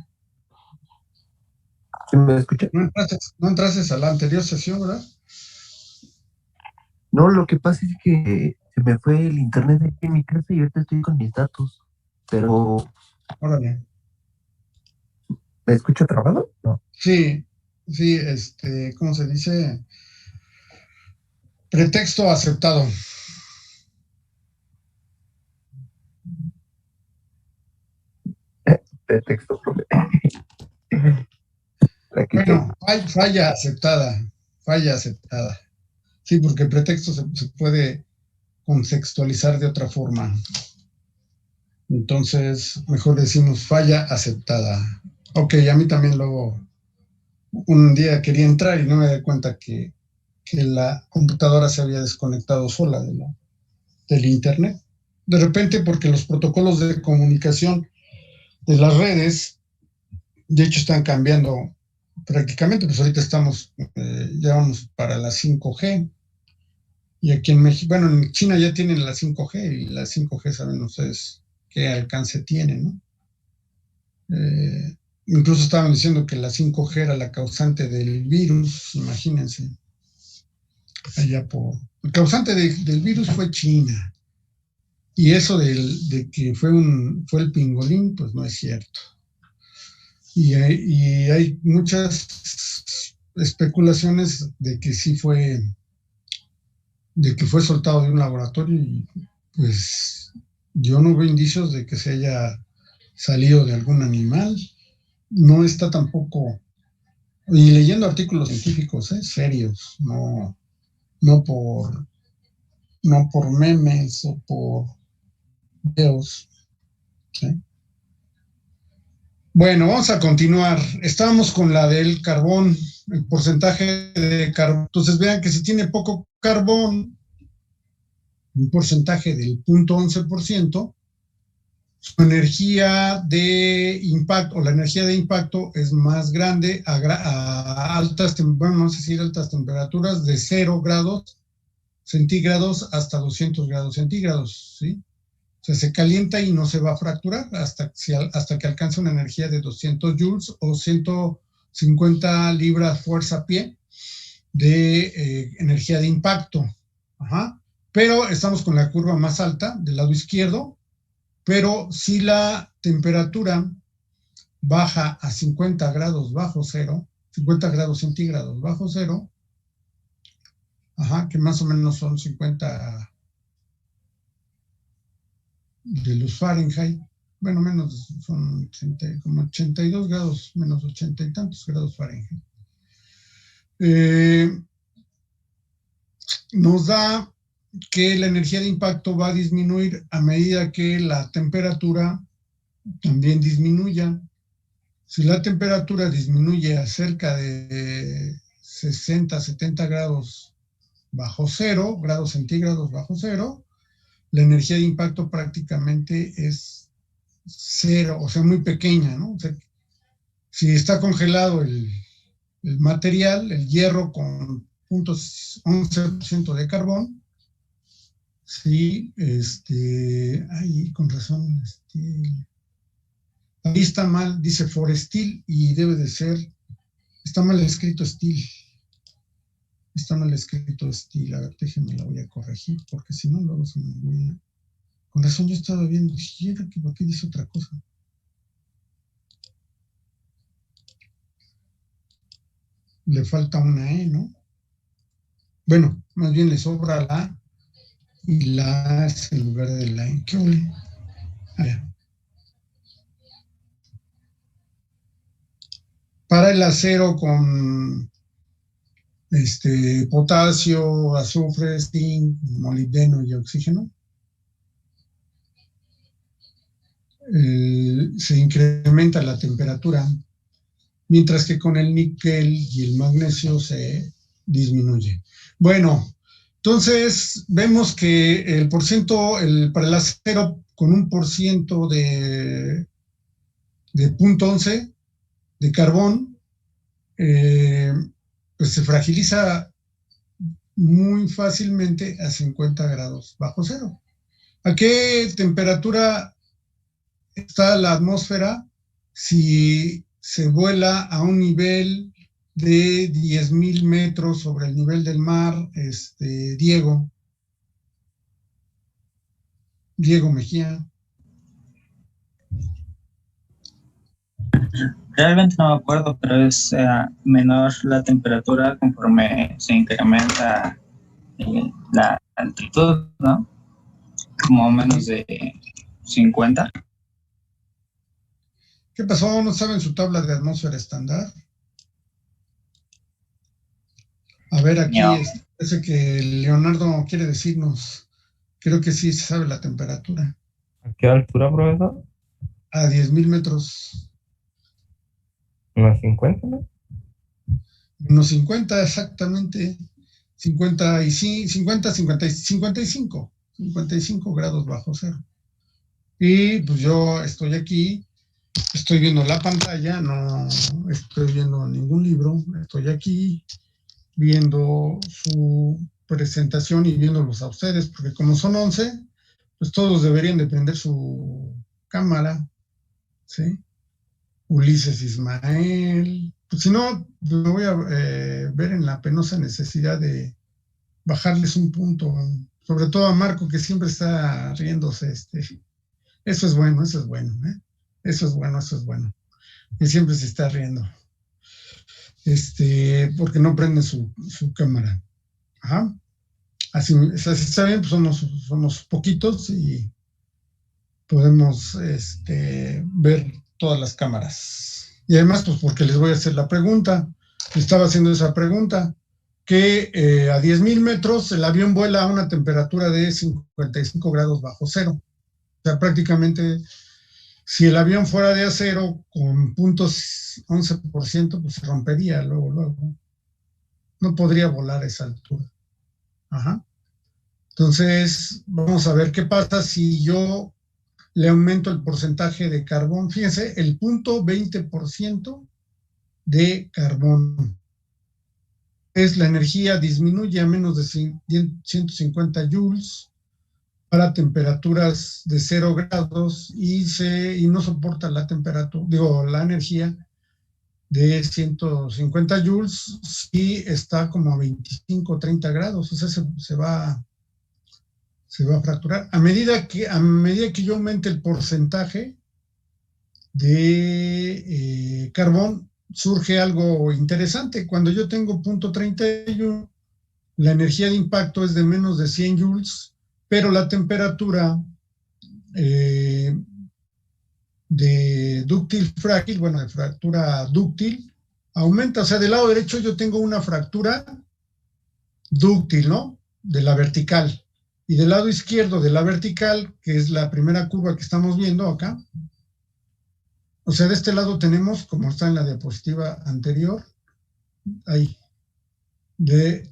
¿Sí me escucha? no entraste a la anterior sesión, ¿verdad? No, lo que pasa es que se me fue el internet aquí en mi casa y ahorita estoy con mis datos. Pero, Órale. ¿me escucha trabado? No. Sí, ¿cómo se dice? Pretexto aceptado. De texto, profe. Aquí estoy. Bueno, falla aceptada. Falla aceptada. Sí, porque el pretexto se puede contextualizar de otra forma. Entonces, mejor decimos falla aceptada. Ok, a mí también luego un día quería entrar y no me di cuenta que la computadora se había desconectado sola del internet. De repente, porque los protocolos de comunicación de las redes, de hecho, están cambiando prácticamente, pues ahorita ya vamos para la 5G, y aquí en México, bueno, en China ya tienen la 5G, y la 5G saben ustedes qué alcance tiene, ¿no? Incluso estaban diciendo que la 5G era la causante del virus, imagínense. El causante del virus fue China. Y eso de que fue el pingolín, pues no es cierto. Y hay muchas especulaciones de que sí fue soltado de un laboratorio, y pues yo no veo indicios de que se haya salido de algún animal. No está tampoco, y leyendo artículos científicos, serios, no por memes o por videos, ¿sí? Bueno, vamos a continuar. Estábamos con la del carbón, el porcentaje de carbón. Entonces vean que si tiene poco carbón, un porcentaje del 0.11%, su energía de impacto, o la energía de impacto, es más grande a altas, bueno, no sé si altas temperaturas, de 0 grados centígrados hasta 200 grados centígrados, ¿sí? O sea, se calienta y no se va a fracturar hasta que alcance una energía de 200 joules o 150 libras fuerza-pie de energía de impacto. Ajá. Pero estamos con la curva más alta del lado izquierdo, pero si la temperatura baja a 50 grados bajo cero, 50 grados centígrados bajo cero, ajá, que más o menos son 50 de los Fahrenheit, bueno, menos, son como 82 grados, menos 80 y tantos grados Fahrenheit. Nos da que la energía de impacto va a disminuir a medida que la temperatura también disminuya. Si la temperatura disminuye a cerca de 60, 70 grados bajo cero, grados centígrados bajo cero, la energía de impacto prácticamente es cero, o sea, muy pequeña, ¿no? O sea, si está congelado el material, el hierro con 0.11% de carbón, sí, ahí con razón, ahí está mal, dice for steel, y debe de ser, está mal escrito steel. Está mal escrito steel. A ver, déjenme, la voy a corregir, porque si no, luego se me olvida. Con razón yo estaba viendo, ¿por qué dice otra cosa? Le falta una E, ¿no? Bueno, más bien le sobra la A, y la A es en lugar de la E. ¿Qué ole? A ver. Para el acero con potasio, azufre, zinc, molibdeno y oxígeno, se incrementa la temperatura, mientras que con el níquel y el magnesio se disminuye. Bueno, entonces vemos que para el acero con 1% de de 0.11 de carbón, pues se fragiliza muy fácilmente a 50 grados bajo cero. ¿A qué temperatura está la atmósfera si se vuela a un nivel de 10,000 metros sobre el nivel del mar, Diego Mejía? Realmente no me acuerdo, pero es menor la temperatura conforme se incrementa la altitud, ¿no? Como menos de 50. ¿Qué pasó? ¿No saben su tabla de atmósfera estándar? A ver, aquí No. parece que Leonardo quiere decirnos. Creo que sí se sabe la temperatura. ¿A qué altura, profesor? A 10,000 metros. Unos 50, ¿no? Unos 50 exactamente. 55 grados bajo cero. Y pues yo estoy aquí, estoy viendo la pantalla, no estoy viendo ningún libro, estoy aquí viendo su presentación y viéndolos a ustedes, porque como son 11, pues todos deberían de prender su cámara, ¿sí? Ulises Ismael, pues si no, me voy a ver en la penosa necesidad de bajarles un punto, sobre todo a Marco, que siempre está riéndose, eso es bueno, eso es bueno, ¿eh? Eso es bueno, que siempre se está riendo, porque no prende su cámara. Ajá. Así está bien, pues somos poquitos y podemos ver todas las cámaras. Y además, pues porque les voy a hacer la pregunta, estaba haciendo esa pregunta, que a 10,000 metros el avión vuela a una temperatura de 55 grados bajo cero. O sea, prácticamente, si el avión fuera de acero con 0.11%, pues se rompería luego. No podría volar a esa altura. Ajá. Entonces, vamos a ver qué pasa si yo le aumento el porcentaje de carbón. Fíjense, el 0.20% de carbón. La energía disminuye a menos de 150 joules para temperaturas de 0 grados y no soporta la temperatura, la energía de 150 joules si está como a 25 o 30 grados. O sea, se va a fracturar. A medida que yo aumente el porcentaje de carbón, surge algo interesante. Cuando yo tengo 0.31, la energía de impacto es de menos de 100 joules, pero la temperatura de dúctil frágil, de fractura dúctil, aumenta. O sea, del lado derecho yo tengo una fractura dúctil, ¿no? De la vertical. Y del lado izquierdo de la vertical, que es la primera curva que estamos viendo acá, o sea, de este lado tenemos, como está en la diapositiva anterior, ahí, de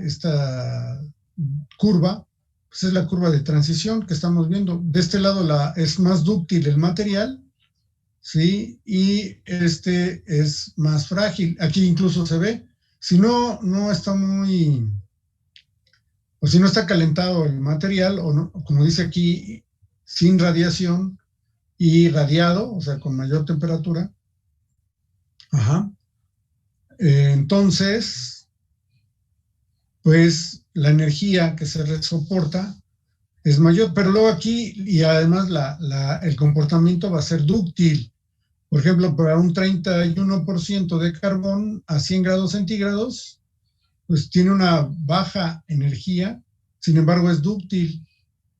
esta curva, pues es la curva de transición que estamos viendo. De este lado es más dúctil el material, ¿sí? Y es más frágil. Aquí incluso se ve, si no está o si no está calentado el material, o no, como dice aquí, sin radiación y radiado, o sea, con mayor temperatura. Ajá. Entonces, pues la energía que se soporta es mayor, pero luego aquí, y además el comportamiento va a ser dúctil. Por ejemplo, para un 31% de carbón a 100 grados centígrados, pues tiene una baja energía, sin embargo es dúctil,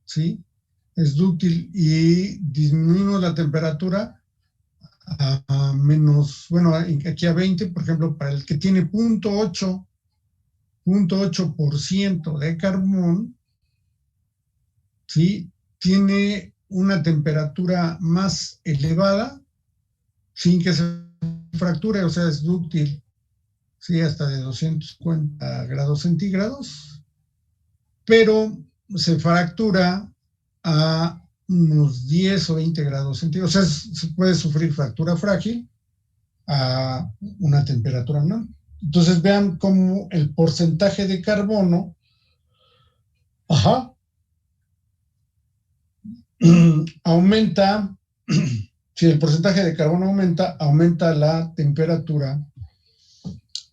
¿sí? Es dúctil y disminuimos la temperatura a menos, aquí a 20, por ejemplo, para el que tiene 0.8% de carbón, ¿sí? Tiene una temperatura más elevada sin que se fracture, o sea, es dúctil, ¿sí? Hasta de 250 grados centígrados, pero se fractura a unos 10 o 20 grados centígrados. O sea, se puede sufrir fractura frágil a una temperatura menor. Entonces vean cómo el porcentaje de carbono, aumenta. Si el porcentaje de carbono aumenta, aumenta la temperatura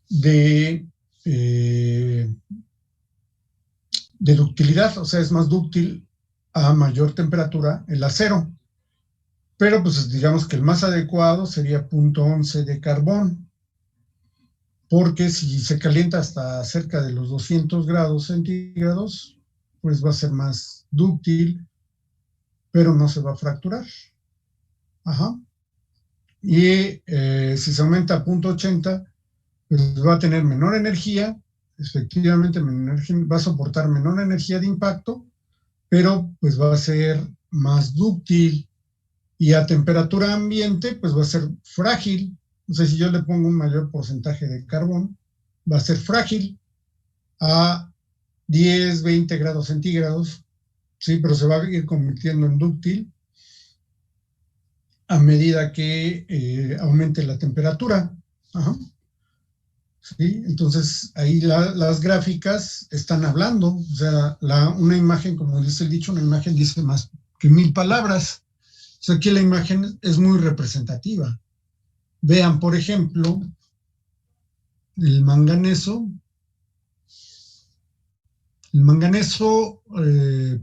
de ductilidad, o sea, es más dúctil a mayor temperatura el acero. Pero pues digamos que el más adecuado sería 0.11 de carbón, porque si se calienta hasta cerca de los 200 grados centígrados, pues va a ser más dúctil, pero no se va a fracturar. Y si se aumenta a 0.80, pues va a tener menor energía, efectivamente va a soportar menor energía de impacto, pero pues va a ser más dúctil, y a temperatura ambiente pues va a ser frágil. O sea, si yo le pongo un mayor porcentaje de carbón, va a ser frágil a 10, 20 grados centígrados, sí, pero se va a ir convirtiendo en dúctil a medida que aumente la temperatura. ¿Sí? Entonces, ahí las gráficas están hablando. O sea, una imagen, como dice el dicho, una imagen dice más que 1000 palabras. O sea, aquí la imagen es muy representativa. Vean, por ejemplo, el manganeso. El manganeso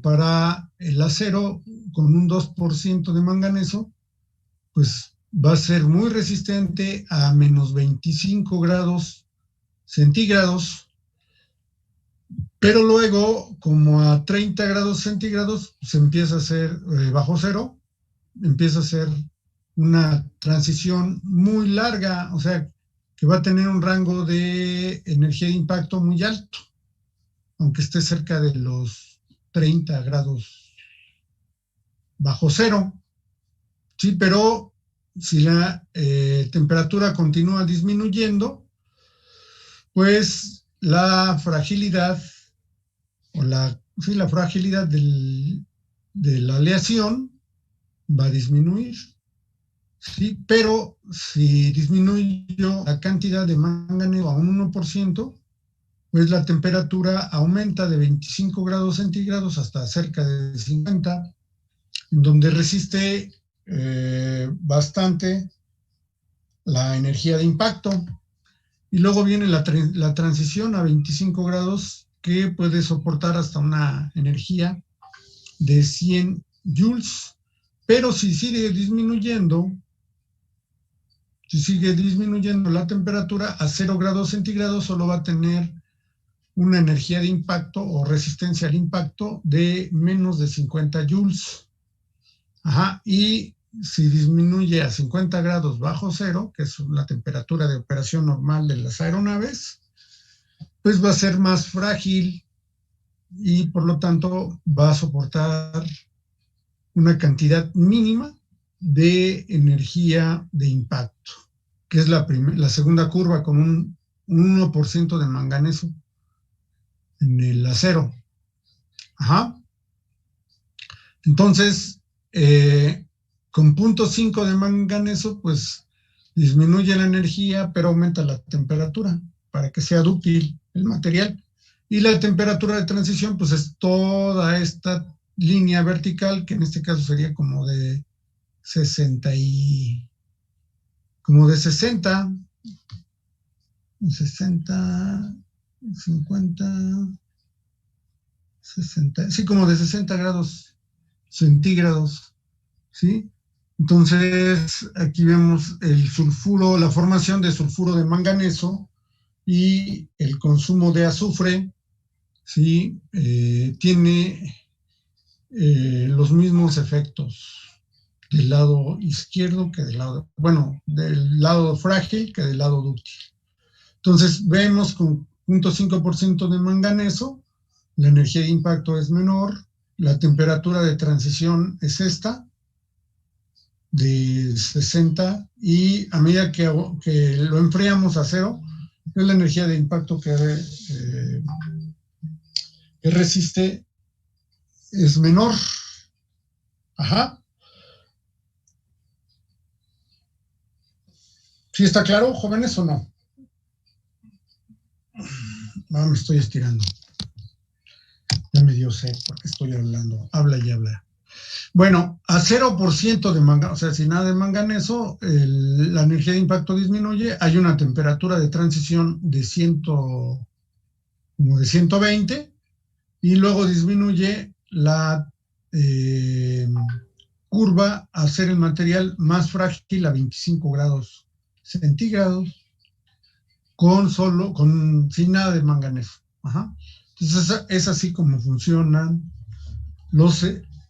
para el acero con un 2% de manganeso, pues va a ser muy resistente a menos 25 grados centígrados, pero luego, como a 30 grados centígrados, se empieza a hacer bajo cero, empieza a ser una transición muy larga, o sea, que va a tener un rango de energía de impacto muy alto, aunque esté cerca de los 30 grados bajo cero. Sí, pero si la temperatura continúa disminuyendo, pues la fragilidad la fragilidad de la aleación va a disminuir. Sí, pero si disminuyó la cantidad de manganeso a un 1%, pues la temperatura aumenta de 25 grados centígrados hasta cerca de 50, en donde resiste bastante la energía de impacto. Y luego viene la transición a 25 grados, que puede soportar hasta una energía de 100 joules. Pero si sigue disminuyendo la temperatura a 0 grados centígrados, solo va a tener una energía de impacto o resistencia al impacto de menos de 50 joules. Y si disminuye a 50 grados bajo cero, que es la temperatura de operación normal de las aeronaves, pues va a ser más frágil y por lo tanto va a soportar una cantidad mínima de energía de impacto, que es la segunda curva, con un 1% de manganeso en el acero. Entonces, con 0.5 de manganeso, pues disminuye la energía, pero aumenta la temperatura para que sea dúctil el material. Y la temperatura de transición, pues es toda esta línea vertical, que en este caso sería como de 60, 50, 60, sí, como de 60 grados centígrados, ¿sí? Entonces, aquí vemos el sulfuro, la formación de sulfuro de manganeso y el consumo de azufre, ¿sí? Tiene los mismos efectos del lado izquierdo que del lado frágil que del lado dúctil. Entonces, vemos con 0.5% de manganeso, la energía de impacto es menor, la temperatura de transición es esta, de 60, y a medida que lo enfriamos a cero, es la energía de impacto que resiste es menor. Ajá. ¿Sí está claro, jóvenes, o no? Me estoy estirando. Ya me dio sed porque estoy hablando. Habla y habla. Bueno, a 0% de manganeso, o sea, sin nada de manganeso, la energía de impacto disminuye. Hay una temperatura de transición de 120 y luego disminuye la curva a hacer el material más frágil a 25 grados centígrados sin nada de manganeso. Ajá. Entonces es así como funcionan los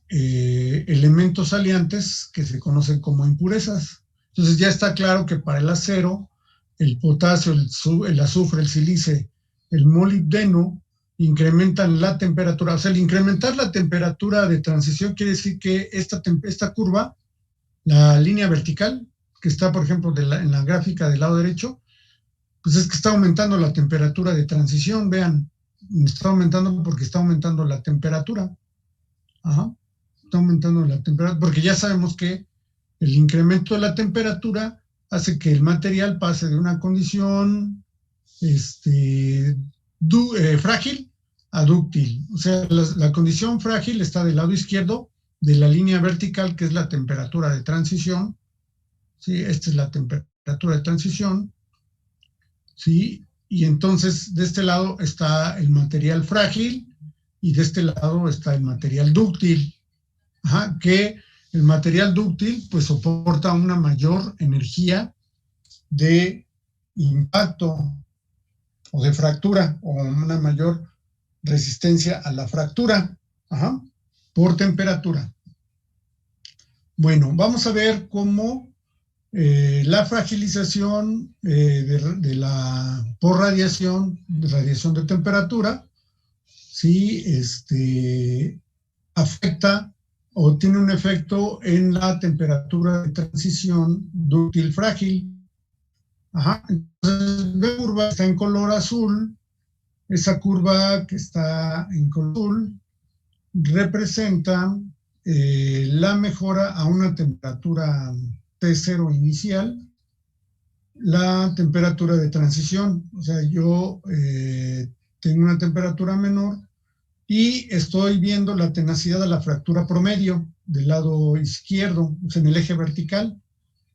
elementos aliantes que se conocen como impurezas. Entonces ya está claro que para el acero, el potasio, el azufre, el sílice, el molibdeno incrementan la temperatura. O sea, el incrementar la temperatura de transición quiere decir que esta curva, la línea vertical, que está, por ejemplo, en la gráfica del lado derecho, pues es que está aumentando la temperatura de transición. Vean, está aumentando porque está aumentando la temperatura. Ajá. Está aumentando la temperatura, porque ya sabemos que el incremento de la temperatura hace que el material pase de una condición frágil a dúctil. O sea, la condición frágil está del lado izquierdo de la línea vertical, que es la temperatura de transición. ¿Sí? Esta es la temperatura de transición. ¿Sí? Y entonces de este lado está el material frágil y de este lado está el material dúctil. Ajá, que el material dúctil pues soporta una mayor energía de impacto o de fractura, o una mayor resistencia a la fractura, ajá, por temperatura. Bueno, vamos a ver cómo la fragilización por radiación de temperatura, ¿sí? Afecta o tiene un efecto en la temperatura de transición dúctil frágil. Ajá. Entonces, la curva está en color azul. Esa curva que está en color azul representa la mejora a una temperatura T0 inicial, la temperatura de transición. O sea, yo tengo una temperatura menor y estoy viendo la tenacidad de la fractura promedio del lado izquierdo, o sea, en el eje vertical.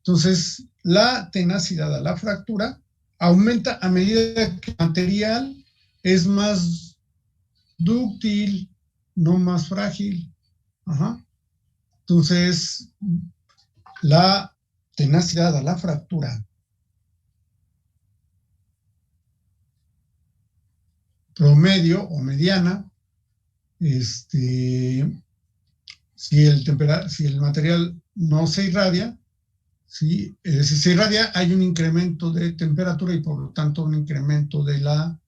Entonces, la tenacidad a la fractura aumenta a medida que el material es más dúctil, no más frágil. Ajá. Entonces, la tenacidad a la fractura promedio o mediana, si el material no se irradia, ¿sí? Si se irradia, hay un incremento de temperatura y por lo tanto un incremento de la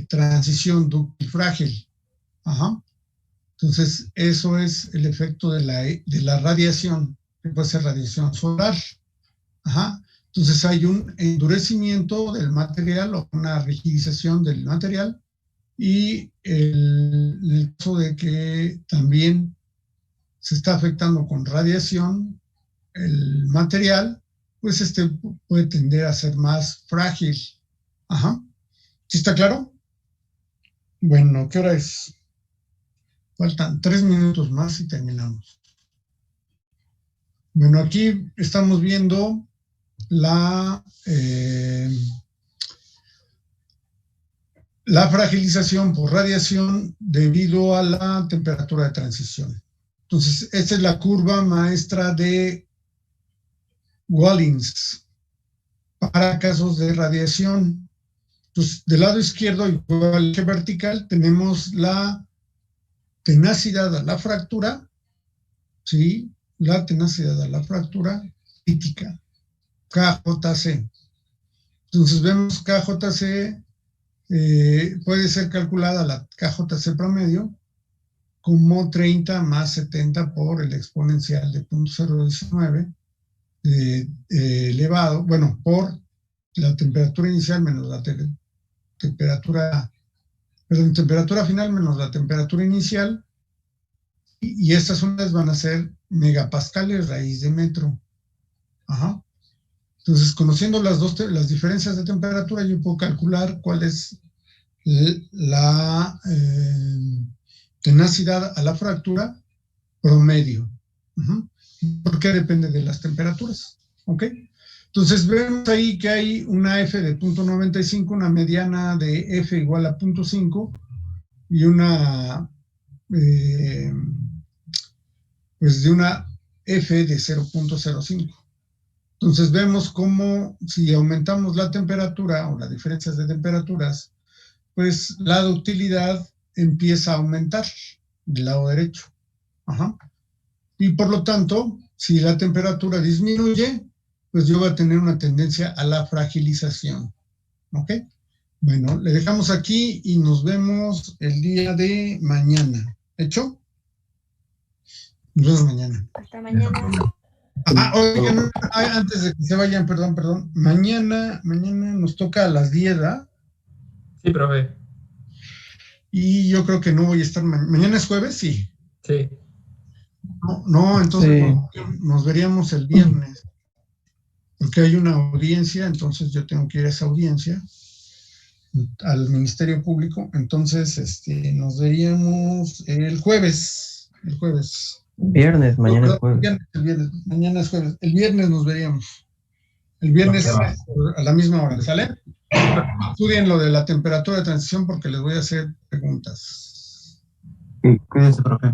transición dúctil frágil. Ajá. Entonces, eso es el efecto de la radiación, que puede ser radiación solar. Ajá. Entonces, hay un endurecimiento del material o una rigidización del material, y el caso de que también se está afectando con radiación el material, pues puede tender a ser más frágil. Ajá. ¿Sí está claro? Bueno, ¿qué hora es? Faltan 3 minutos más y terminamos. Bueno, aquí estamos viendo la fragilización por radiación debido a la temperatura de transición. Entonces, esta es la curva maestra de Wallings para casos de radiación. Entonces, del lado izquierdo, igual que vertical, tenemos la tenacidad a la fractura, ¿sí? La tenacidad a la fractura crítica, KJC. Entonces, vemos KJC. Puede ser calculada la KJC promedio como 30 más 70 por el exponencial de 0.019 elevado, bueno, por la temperatura inicial menos la temperatura final menos la temperatura inicial y estas unidades van a ser megapascales raíz de metro. Ajá. Entonces, conociendo las diferencias de temperatura, yo puedo calcular cuál es la tenacidad a la fractura promedio. Porque depende de las temperaturas. ¿Ok? Entonces, vemos ahí que hay una F de 0.95, una mediana de F igual a 0.5 y una, pues de una F de 0.05. Entonces vemos cómo si aumentamos la temperatura o las diferencias de temperaturas, pues la ductilidad empieza a aumentar del lado derecho. Ajá. Y por lo tanto, si la temperatura disminuye, pues yo voy a tener una tendencia a la fragilización. ¿Ok? Bueno, le dejamos aquí y nos vemos el día de mañana. ¿Hecho? Nos vemos mañana. Hasta mañana. Oigan, antes de que se vayan, perdón. Mañana nos toca a las 10, ¿verdad? Sí, profe. Y yo creo que no voy a estar mañana. ¿Es jueves? Sí. Sí. No, entonces Sí. nos veríamos el viernes. Porque hay una audiencia, entonces yo tengo que ir a esa audiencia al Ministerio Público. Entonces, nos veríamos el jueves. Viernes, mañana es jueves. El viernes, mañana es jueves. El viernes nos veríamos. El viernes a la misma hora, ¿sale? Estudien lo de la temperatura de transición porque les voy a hacer preguntas. Cuídense, profe.